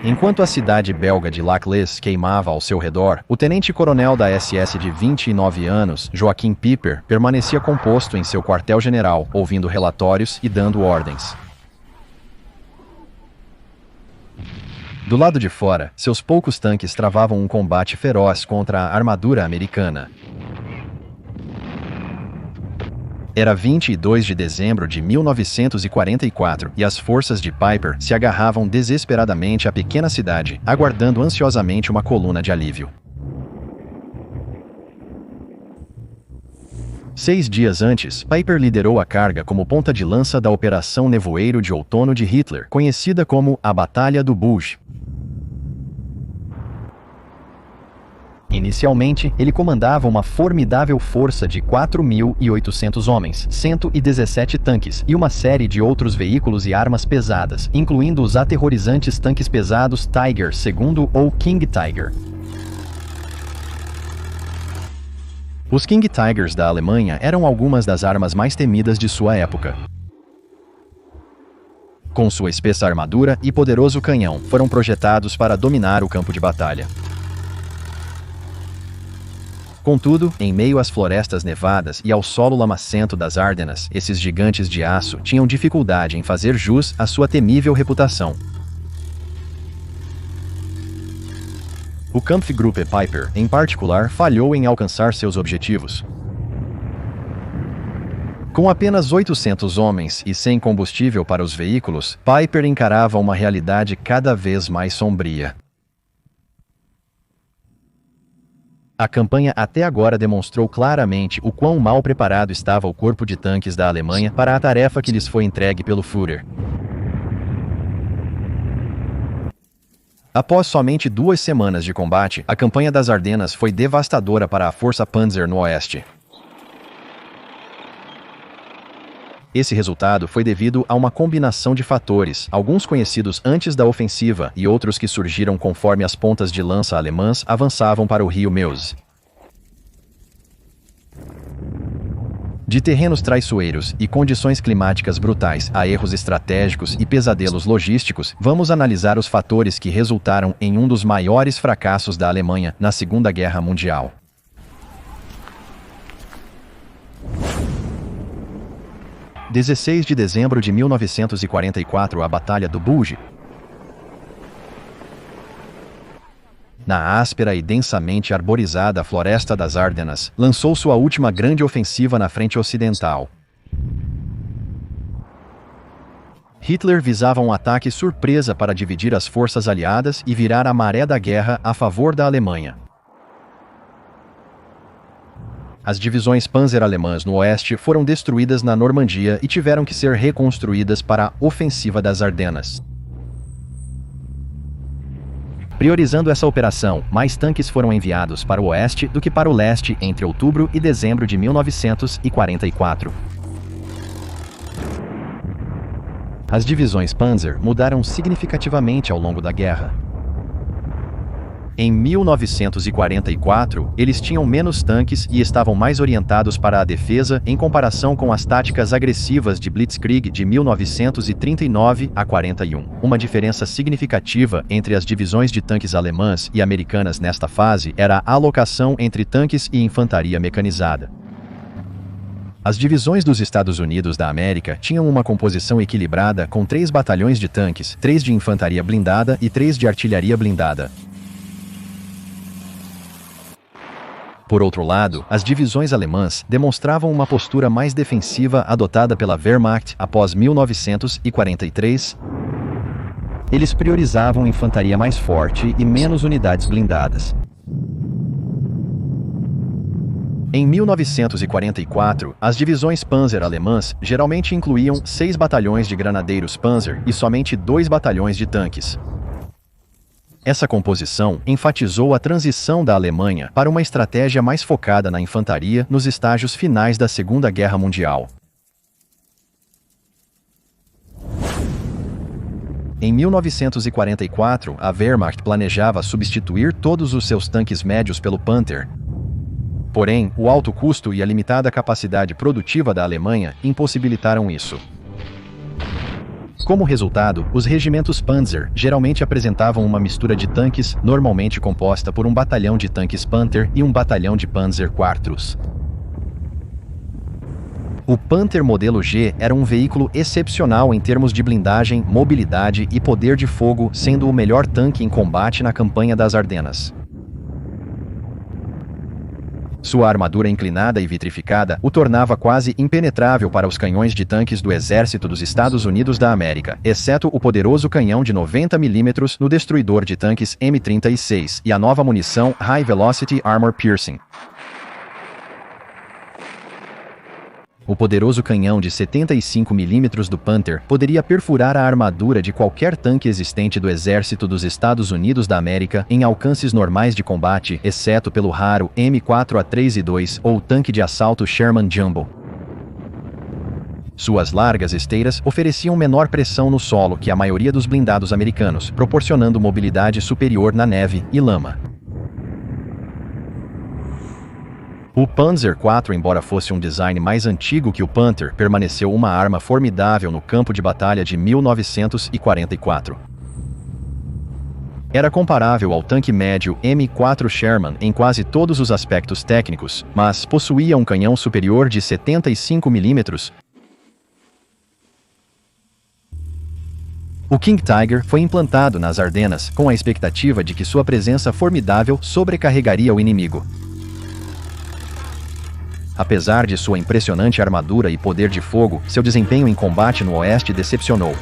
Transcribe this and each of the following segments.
Enquanto a cidade belga de Lacles queimava ao seu redor, o tenente-coronel da SS de 29 anos, Joachim Pipper, permanecia composto em seu quartel-general, ouvindo relatórios e dando ordens. Do lado de fora, seus poucos tanques travavam um combate feroz contra a armadura americana. Era 22 de dezembro de 1944 e as forças de Pipper se agarravam desesperadamente à pequena cidade, aguardando ansiosamente uma coluna de alívio. 6 dias antes, Pipper liderou a carga como ponta de lança da Operação Nevoeiro de Outono de Hitler, conhecida como a Batalha do Bulge. Inicialmente, ele comandava uma formidável força de 4.800 homens, 117 tanques e uma série de outros veículos e armas pesadas, incluindo os aterrorizantes tanques pesados Tiger II ou King Tiger. Os King Tigers da Alemanha eram algumas das armas mais temidas de sua época. Com sua espessa armadura e poderoso canhão, foram projetados para dominar o campo de batalha. Contudo, em meio às florestas nevadas e ao solo lamacento das Ardenas, esses gigantes de aço tinham dificuldade em fazer jus à sua temível reputação. O Kampfgruppe Pipper, em particular, falhou em alcançar seus objetivos. Com apenas 800 homens e sem combustível para os veículos, Pipper encarava uma realidade cada vez mais sombria. A campanha até agora demonstrou claramente o quão mal preparado estava o corpo de tanques da Alemanha para a tarefa que lhes foi entregue pelo Führer. Após somente 2 semanas de combate, a campanha das Ardenas foi devastadora para a Força Panzer no oeste. Esse resultado foi devido a uma combinação de fatores, alguns conhecidos antes da ofensiva e outros que surgiram conforme as pontas de lança alemãs avançavam para o rio Meuse. De terrenos traiçoeiros e condições climáticas brutais a erros estratégicos e pesadelos logísticos, vamos analisar os fatores que resultaram em um dos maiores fracassos da Alemanha na Segunda Guerra Mundial. – 16 de dezembro de 1944, a Batalha do Bulge. Na áspera e densamente arborizada floresta das Ardenas, lançou sua última grande ofensiva na frente ocidental. Hitler visava um ataque surpresa para dividir as forças aliadas e virar a maré da guerra a favor da Alemanha. As divisões Panzer alemãs no oeste foram destruídas na Normandia e tiveram que ser reconstruídas para a Ofensiva das Ardenas. Priorizando essa operação, mais tanques foram enviados para o oeste do que para o leste entre outubro e dezembro de 1944. As divisões Panzer mudaram significativamente ao longo da guerra. Em 1944, eles tinham menos tanques e estavam mais orientados para a defesa em comparação com as táticas agressivas de Blitzkrieg de 1939 a 41. Uma diferença significativa entre as divisões de tanques alemãs e americanas nesta fase era a alocação entre tanques e infantaria mecanizada. As divisões dos Estados Unidos da América tinham uma composição equilibrada com 3 batalhões de tanques, 3 de infantaria blindada e 3 de artilharia blindada. Por outro lado, as divisões alemãs demonstravam uma postura mais defensiva adotada pela Wehrmacht após 1943. Eles priorizavam infantaria mais forte e menos unidades blindadas. Em 1944, as divisões Panzer alemãs geralmente incluíam 6 batalhões de granadeiros Panzer e somente 2 batalhões de tanques. Essa composição enfatizou a transição da Alemanha para uma estratégia mais focada na infantaria nos estágios finais da Segunda Guerra Mundial. Em 1944, a Wehrmacht planejava substituir todos os seus tanques médios pelo Panther. Porém, o alto custo e a limitada capacidade produtiva da Alemanha impossibilitaram isso. Como resultado, os regimentos Panzer geralmente apresentavam uma mistura de tanques, normalmente composta por um batalhão de tanques Panther e um batalhão de Panzer IV. O Panther modelo G era um veículo excepcional em termos de blindagem, mobilidade e poder de fogo, sendo o melhor tanque em combate na campanha das Ardenas. Sua armadura inclinada e vitrificada o tornava quase impenetrável para os canhões de tanques do Exército dos Estados Unidos da América, exceto o poderoso canhão de 90 mm no destruidor de tanques M36 e a nova munição High Velocity Armor Piercing. O poderoso canhão de 75 mm do Panther poderia perfurar a armadura de qualquer tanque existente do Exército dos Estados Unidos da América em alcances normais de combate, exceto pelo raro M4A3 ou tanque de assalto Sherman Jumbo. Suas largas esteiras ofereciam menor pressão no solo que a maioria dos blindados americanos, proporcionando mobilidade superior na neve e lama. O Panzer IV, embora fosse um design mais antigo que o Panther, permaneceu uma arma formidável no campo de batalha de 1944. Era comparável ao tanque médio M4 Sherman em quase todos os aspectos técnicos, mas possuía um canhão superior de 75 mm. O King Tiger foi implantado nas Ardenas com a expectativa de que sua presença formidável sobrecarregaria o inimigo. Apesar de sua impressionante armadura e poder de fogo, seu desempenho em combate no Oeste decepcionou.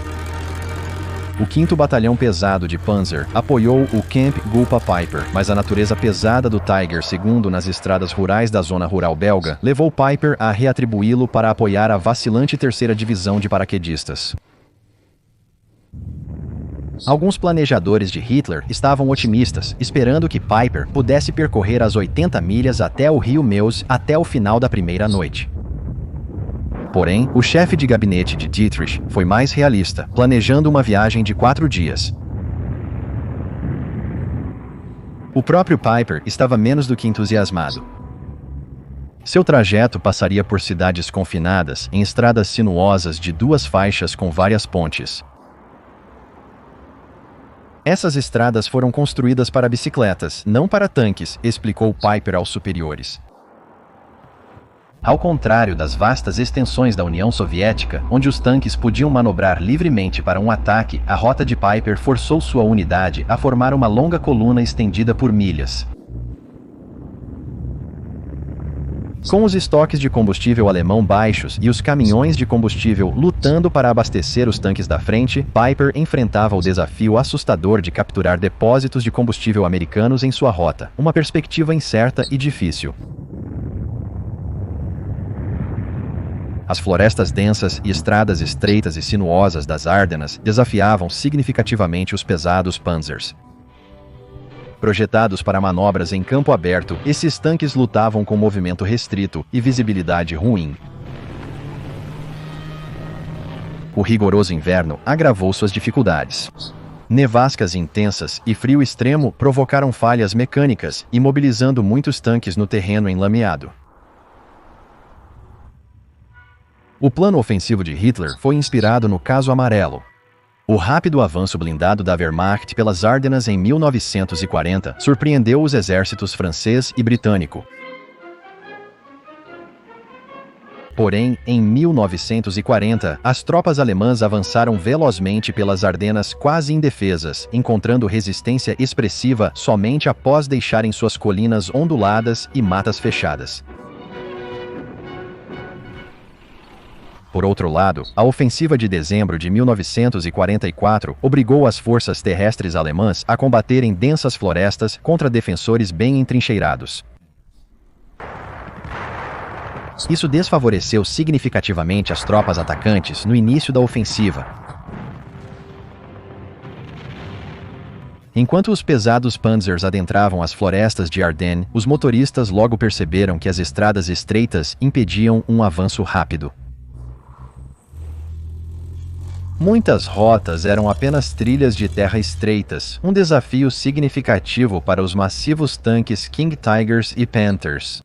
O 5º Batalhão Pesado de Panzer apoiou o Camp Gulpa Piper, mas a natureza pesada do Tiger II nas estradas rurais da zona rural belga levou Piper a reatribuí-lo para apoiar a vacilante 3ª Divisão de Paraquedistas. Alguns planejadores de Hitler estavam otimistas, esperando que Piper pudesse percorrer as 80 milhas até o rio Meuse até o final da primeira noite. Porém, o chefe de gabinete de Dietrich foi mais realista, planejando uma viagem de 4 dias. O próprio Piper estava menos do que entusiasmado. Seu trajeto passaria por cidades confinadas, em estradas sinuosas de 2 faixas com várias pontes. Essas estradas foram construídas para bicicletas, não para tanques, explicou Piper aos superiores. Ao contrário das vastas extensões da União Soviética, onde os tanques podiam manobrar livremente para um ataque, a rota de Piper forçou sua unidade a formar uma longa coluna estendida por milhas. Com os estoques de combustível alemão baixos e os caminhões de combustível lutando para abastecer os tanques da frente, Piper enfrentava o desafio assustador de capturar depósitos de combustível americanos em sua rota, uma perspectiva incerta e difícil. As florestas densas e estradas estreitas e sinuosas das Ardenas desafiavam significativamente os pesados Panzers. Projetados para manobras em campo aberto, esses tanques lutavam com movimento restrito e visibilidade ruim. O rigoroso inverno agravou suas dificuldades. Nevascas intensas e frio extremo provocaram falhas mecânicas, imobilizando muitos tanques no terreno enlameado. O plano ofensivo de Hitler foi inspirado no Caso Amarelo. O rápido avanço blindado da Wehrmacht pelas Ardenas em 1940 surpreendeu os exércitos francês e britânico. Porém, em 1940, as tropas alemãs avançaram velozmente pelas Ardenas quase indefesas, encontrando resistência expressiva somente após deixarem suas colinas onduladas e matas fechadas. Por outro lado, a ofensiva de dezembro de 1944 obrigou as forças terrestres alemãs a combaterem densas florestas contra defensores bem entrincheirados. Isso desfavoreceu significativamente as tropas atacantes no início da ofensiva. Enquanto os pesados Panzers adentravam as florestas de Ardennes, os motoristas logo perceberam que as estradas estreitas impediam um avanço rápido. Muitas rotas eram apenas trilhas de terra estreitas, um desafio significativo para os massivos tanques King Tigers e Panthers.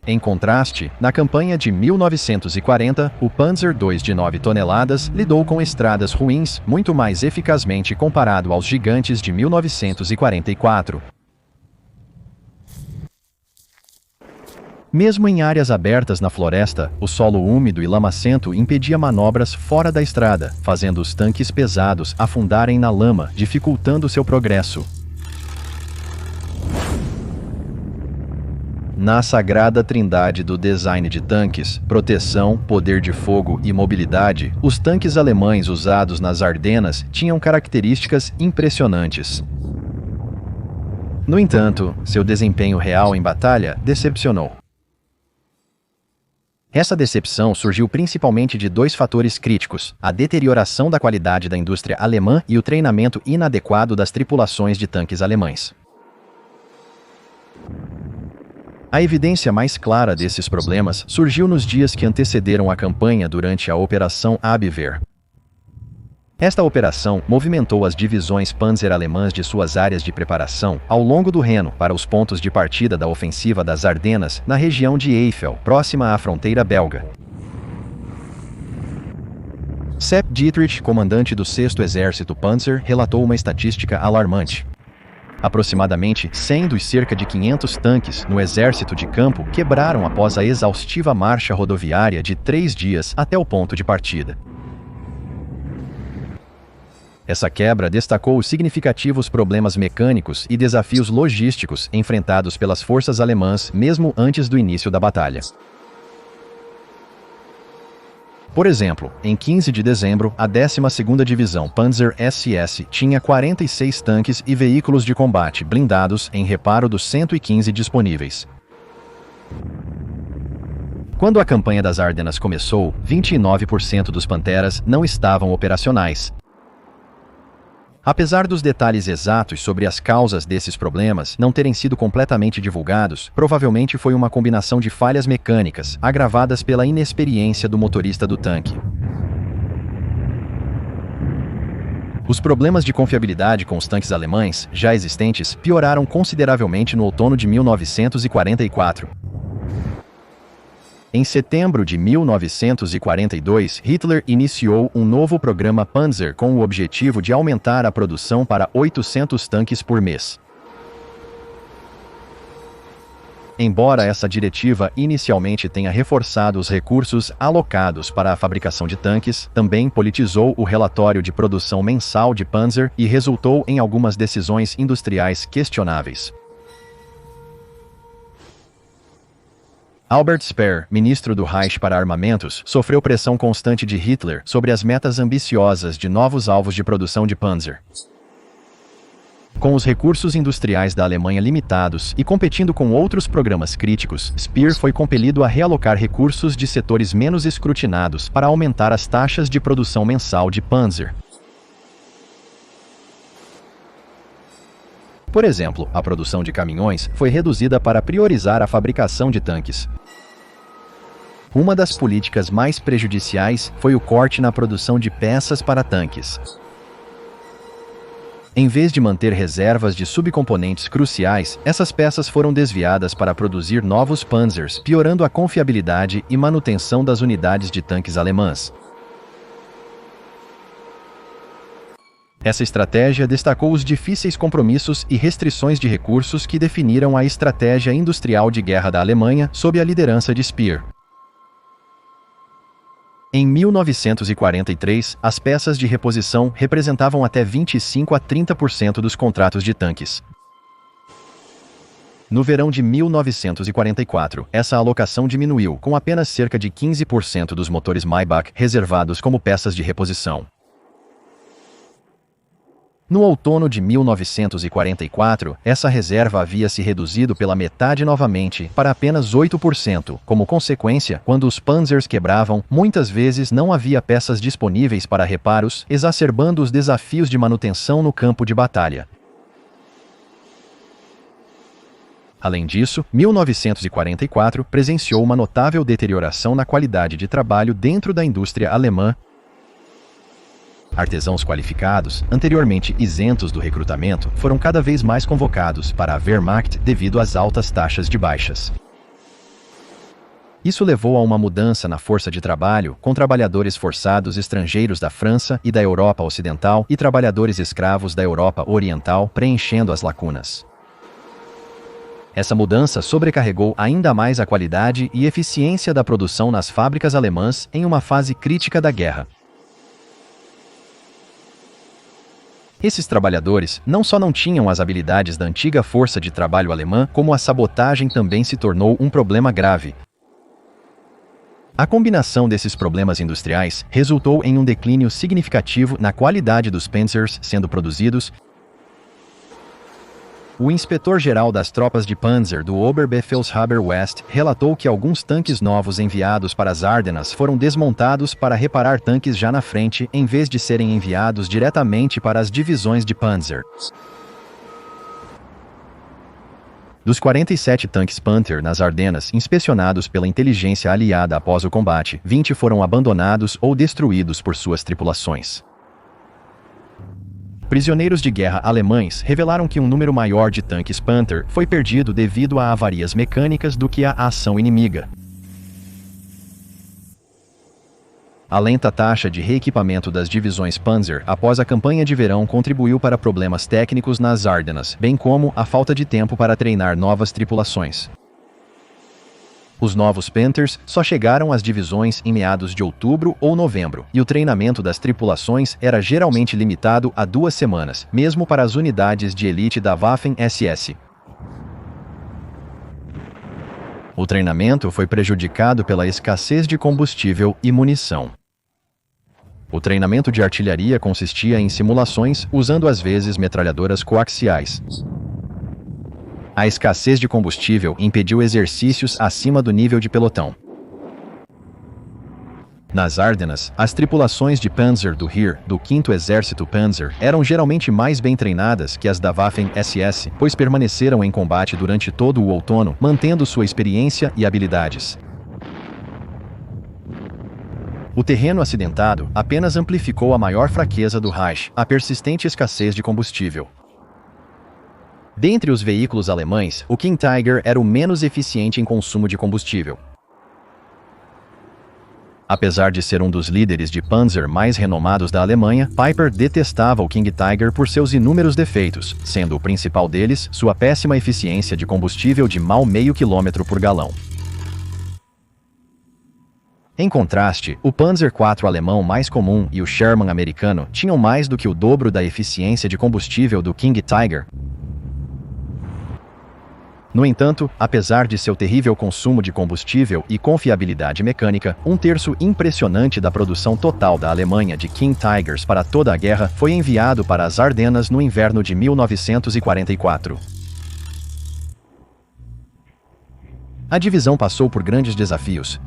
Em contraste, na campanha de 1940, o Panzer II de 9 toneladas lidou com estradas ruins muito mais eficazmente comparado aos gigantes de 1944. Mesmo em áreas abertas na floresta, o solo úmido e lamacento impedia manobras fora da estrada, fazendo os tanques pesados afundarem na lama, dificultando seu progresso. Na sagrada trindade do design de tanques, proteção, poder de fogo e mobilidade, os tanques alemães usados nas Ardenas tinham características impressionantes. No entanto, seu desempenho real em batalha decepcionou. Essa decepção surgiu principalmente de dois fatores críticos: a deterioração da qualidade da indústria alemã e o treinamento inadequado das tripulações de tanques alemães. A evidência mais clara desses problemas surgiu nos dias que antecederam a campanha durante a Operação Abwehr. Esta operação movimentou as divisões Panzer alemãs de suas áreas de preparação ao longo do Reno para os pontos de partida da ofensiva das Ardenas, na região de Eifel, próxima à fronteira belga. Sepp Dietrich, comandante do 6º Exército Panzer, relatou uma estatística alarmante. Aproximadamente 100 dos cerca de 500 tanques no exército de campo quebraram após a exaustiva marcha rodoviária de 3 dias até o ponto de partida. Essa quebra destacou os significativos problemas mecânicos e desafios logísticos enfrentados pelas forças alemãs mesmo antes do início da batalha. Por exemplo, em 15 de dezembro, a 12ª Divisão Panzer SS tinha 46 tanques e veículos de combate blindados em reparo dos 115 disponíveis. Quando a campanha das Ardenas começou, 29% dos Panteras não estavam operacionais. Apesar dos detalhes exatos sobre as causas desses problemas não terem sido completamente divulgados, provavelmente foi uma combinação de falhas mecânicas, agravadas pela inexperiência do motorista do tanque. Os problemas de confiabilidade com os tanques alemães, já existentes, pioraram consideravelmente no outono de 1944. Em setembro de 1942, Hitler iniciou um novo programa Panzer com o objetivo de aumentar a produção para 800 tanques por mês. Embora essa diretiva inicialmente tenha reforçado os recursos alocados para a fabricação de tanques, também politizou o relatório de produção mensal de Panzer e resultou em algumas decisões industriais questionáveis. Albert Speer, ministro do Reich para armamentos, sofreu pressão constante de Hitler sobre as metas ambiciosas de novos alvos de produção de Panzer. Com os recursos industriais da Alemanha limitados e competindo com outros programas críticos, Speer foi compelido a realocar recursos de setores menos escrutinados para aumentar as taxas de produção mensal de Panzer. Por exemplo, a produção de caminhões foi reduzida para priorizar a fabricação de tanques. Uma das políticas mais prejudiciais foi o corte na produção de peças para tanques. Em vez de manter reservas de subcomponentes cruciais, essas peças foram desviadas para produzir novos Panzers, piorando a confiabilidade e manutenção das unidades de tanques alemãs. Essa estratégia destacou os difíceis compromissos e restrições de recursos que definiram a estratégia industrial de guerra da Alemanha sob a liderança de Speer. Em 1943, as peças de reposição representavam até 25 a 30% dos contratos de tanques. No verão de 1944, essa alocação diminuiu, com apenas cerca de 15% dos motores Maybach reservados como peças de reposição. No outono de 1944, essa reserva havia se reduzido pela metade novamente, para apenas 8%. Como consequência, quando os Panzers quebravam, muitas vezes não havia peças disponíveis para reparos, exacerbando os desafios de manutenção no campo de batalha. Além disso, 1944 presenciou uma notável deterioração na qualidade de trabalho dentro da indústria alemã. Artesãos qualificados, anteriormente isentos do recrutamento, foram cada vez mais convocados para a Wehrmacht devido às altas taxas de baixas. Isso levou a uma mudança na força de trabalho, com trabalhadores forçados estrangeiros da França e da Europa Ocidental e trabalhadores escravos da Europa Oriental preenchendo as lacunas. Essa mudança sobrecarregou ainda mais a qualidade e eficiência da produção nas fábricas alemãs em uma fase crítica da guerra. Esses trabalhadores não só não tinham as habilidades da antiga força de trabalho alemã, como a sabotagem também se tornou um problema grave. A combinação desses problemas industriais resultou em um declínio significativo na qualidade dos Panzers sendo produzidos. O inspetor-geral das tropas de Panzer do Oberbefehlshaber West relatou que alguns tanques novos enviados para as Ardenas foram desmontados para reparar tanques já na frente, em vez de serem enviados diretamente para as divisões de Panzer. Dos 47 tanques Panther nas Ardenas inspecionados pela inteligência aliada após o combate, 20 foram abandonados ou destruídos por suas tripulações. Prisioneiros de guerra alemães revelaram que um número maior de tanques Panther foi perdido devido a avarias mecânicas do que à ação inimiga. A lenta taxa de reequipamento das divisões Panzer após a campanha de verão contribuiu para problemas técnicos nas Ardenas, bem como a falta de tempo para treinar novas tripulações. Os novos Panthers só chegaram às divisões em meados de outubro ou novembro, e o treinamento das tripulações era geralmente limitado a 2 semanas, mesmo para as unidades de elite da Waffen-SS. O treinamento foi prejudicado pela escassez de combustível e munição. O treinamento de artilharia consistia em simulações usando às vezes metralhadoras coaxiais. A escassez de combustível impediu exercícios acima do nível de pelotão. Nas Ardenas, as tripulações de Panzer do Heer, do 5º Exército Panzer, eram geralmente mais bem treinadas que as da Waffen-SS, pois permaneceram em combate durante todo o outono, mantendo sua experiência e habilidades. O terreno acidentado apenas amplificou a maior fraqueza do Reich, a persistente escassez de combustível. Dentre os veículos alemães, o King Tiger era o menos eficiente em consumo de combustível. Apesar de ser um dos líderes de Panzer mais renomados da Alemanha, Piper detestava o King Tiger por seus inúmeros defeitos, sendo o principal deles sua péssima eficiência de combustível de mal meio quilômetro por galão. Em contraste, o Panzer IV alemão mais comum e o Sherman americano tinham mais do que o dobro da eficiência de combustível do King Tiger. No entanto, apesar de seu terrível consumo de combustível e confiabilidade mecânica, 1/3 impressionante da produção total da Alemanha de King Tigers para toda a guerra foi enviado para as Ardenas no inverno de 1944. A divisão passou por grandes desafios.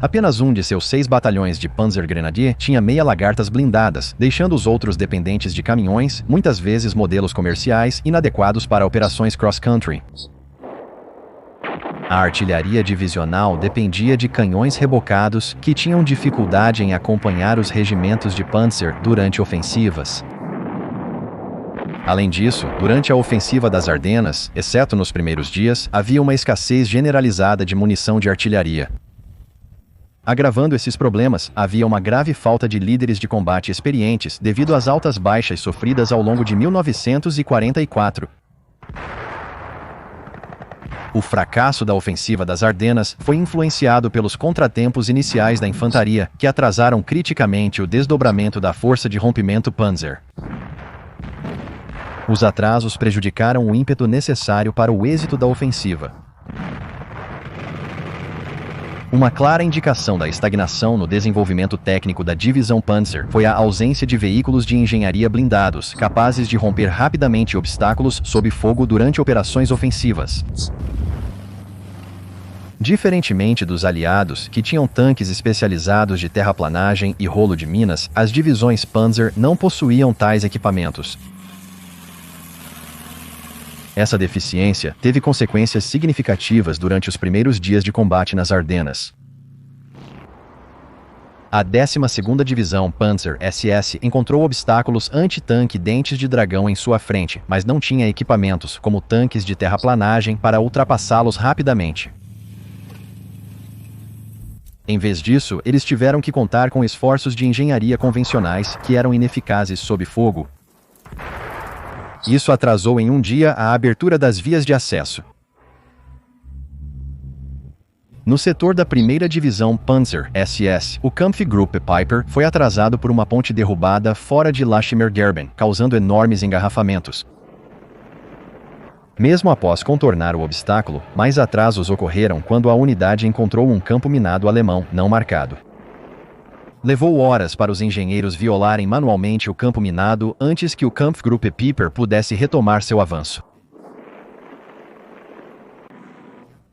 Apenas um de seus 6 batalhões de Panzer Grenadier tinha meia lagartas blindadas, deixando os outros dependentes de caminhões, muitas vezes modelos comerciais, inadequados para operações cross-country. A artilharia divisional dependia de canhões rebocados que tinham dificuldade em acompanhar os regimentos de Panzer durante ofensivas. Além disso, durante a ofensiva das Ardenas, exceto nos primeiros dias, havia uma escassez generalizada de munição de artilharia. Agravando esses problemas, havia uma grave falta de líderes de combate experientes devido às altas baixas sofridas ao longo de 1944. O fracasso da ofensiva das Ardenas foi influenciado pelos contratempos iniciais da infantaria, que atrasaram criticamente o desdobramento da força de rompimento Panzer. Os atrasos prejudicaram o ímpeto necessário para o êxito da ofensiva. Uma clara indicação da estagnação no desenvolvimento técnico da divisão Panzer foi a ausência de veículos de engenharia blindados, capazes de romper rapidamente obstáculos sob fogo durante operações ofensivas. Diferentemente dos aliados, que tinham tanques especializados de terraplanagem e rolo de minas, as divisões Panzer não possuíam tais equipamentos. Essa deficiência teve consequências significativas durante os primeiros dias de combate nas Ardenas. A 12ª Divisão Panzer SS encontrou obstáculos anti-tanque dentes de dragão em sua frente, mas não tinha equipamentos, como tanques de terraplanagem, para ultrapassá-los rapidamente. Em vez disso, eles tiveram que contar com esforços de engenharia convencionais que eram ineficazes sob fogo. Isso atrasou em um dia a abertura das vias de acesso. No setor da 1ª Divisão Panzer SS, o Kampfgruppe Peiper foi atrasado por uma ponte derrubada fora de Lachimmergerben, causando enormes engarrafamentos. Mesmo após contornar o obstáculo, mais atrasos ocorreram quando a unidade encontrou um campo minado alemão não marcado. Levou horas para os engenheiros violarem manualmente o campo minado antes que o Kampfgruppe Peiper pudesse retomar seu avanço.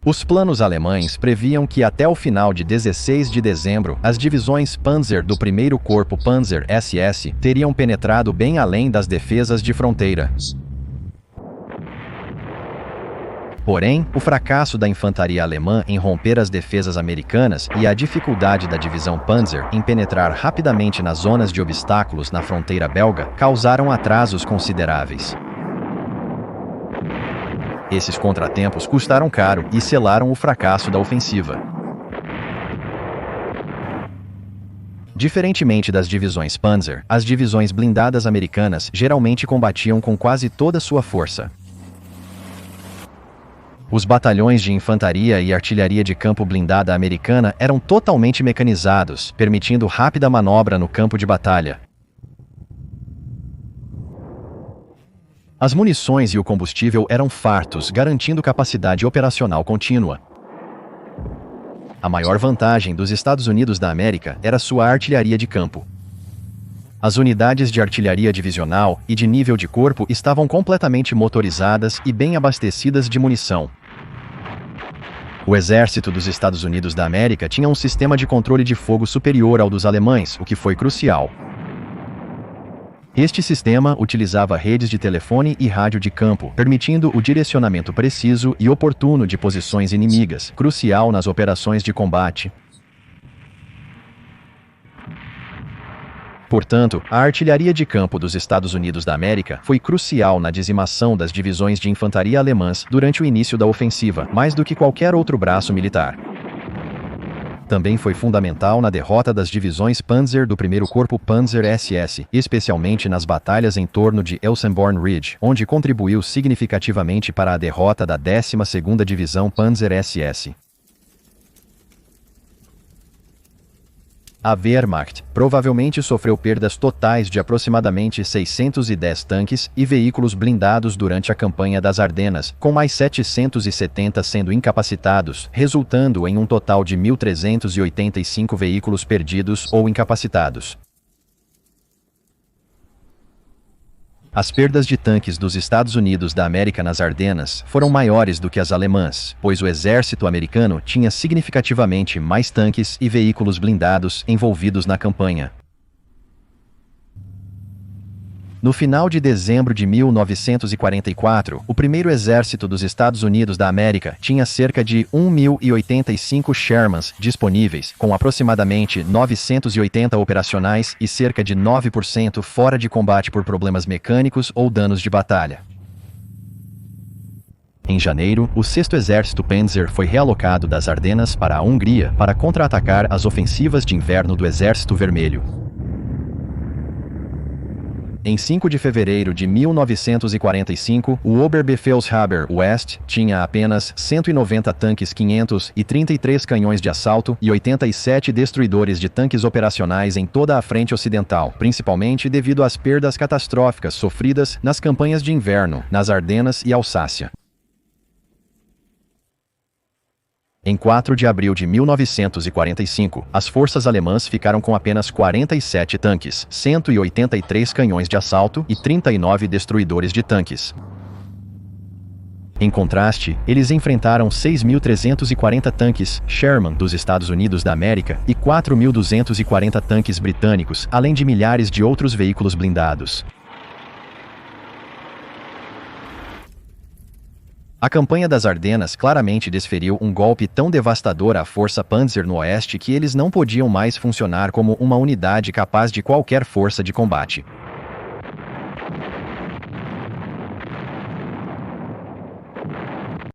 Os planos alemães previam que até o final de 16 de dezembro, as divisões Panzer do 1º Corpo Panzer SS teriam penetrado bem além das defesas de fronteira. Porém, o fracasso da infantaria alemã em romper as defesas americanas e a dificuldade da divisão Panzer em penetrar rapidamente nas zonas de obstáculos na fronteira belga causaram atrasos consideráveis. Esses contratempos custaram caro e selaram o fracasso da ofensiva. Diferentemente das divisões Panzer, as divisões blindadas americanas geralmente combatiam com quase toda sua força. Os batalhões de infantaria e artilharia de campo blindada americana eram totalmente mecanizados, permitindo rápida manobra no campo de batalha. As munições e o combustível eram fartos, garantindo capacidade operacional contínua. A maior vantagem dos Estados Unidos da América era sua artilharia de campo. As unidades de artilharia divisional e de nível de corpo estavam completamente motorizadas e bem abastecidas de munição. O exército dos Estados Unidos da América tinha um sistema de controle de fogo superior ao dos alemães, o que foi crucial. Este sistema utilizava redes de telefone e rádio de campo, permitindo o direcionamento preciso e oportuno de posições inimigas, crucial nas operações de combate. Portanto, a artilharia de campo dos Estados Unidos da América foi crucial na dizimação das divisões de infantaria alemãs durante o início da ofensiva, mais do que qualquer outro braço militar. Também foi fundamental na derrota das divisões Panzer do 1º Corpo Panzer SS, especialmente nas batalhas em torno de Elsenborn Ridge, onde contribuiu significativamente para a derrota da 12ª Divisão Panzer SS. A Wehrmacht provavelmente sofreu perdas totais de aproximadamente 610 tanques e veículos blindados durante a campanha das Ardenas, com mais 770 sendo incapacitados, resultando em um total de 1.385 veículos perdidos ou incapacitados. As perdas de tanques dos Estados Unidos da América nas Ardenas foram maiores do que as alemãs, pois o exército americano tinha significativamente mais tanques e veículos blindados envolvidos na campanha. No final de dezembro de 1944, o 1º Exército dos Estados Unidos da América tinha cerca de 1.085 Shermans disponíveis, com aproximadamente 980 operacionais e cerca de 9% fora de combate por problemas mecânicos ou danos de batalha. Em janeiro, o 6º Exército Panzer foi realocado das Ardenas para a Hungria para contra-atacar as ofensivas de inverno do Exército Vermelho. Em 5 de fevereiro de 1945, o Oberbefehlshaber West tinha apenas 190 tanques 500 e 33 canhões de assalto e 87 destruidores de tanques operacionais em toda a frente ocidental, principalmente devido às perdas catastróficas sofridas nas campanhas de inverno, nas Ardenas e Alsácia. Em 4 de abril de 1945, as forças alemãs ficaram com apenas 47 tanques, 183 canhões de assalto e 39 destruidores de tanques. Em contraste, eles enfrentaram 6.340 tanques Sherman dos Estados Unidos da América e 4.240 tanques britânicos, além de milhares de outros veículos blindados. A campanha das Ardenas claramente desferiu um golpe tão devastador à força Panzer no oeste que eles não podiam mais funcionar como uma unidade capaz de qualquer força de combate.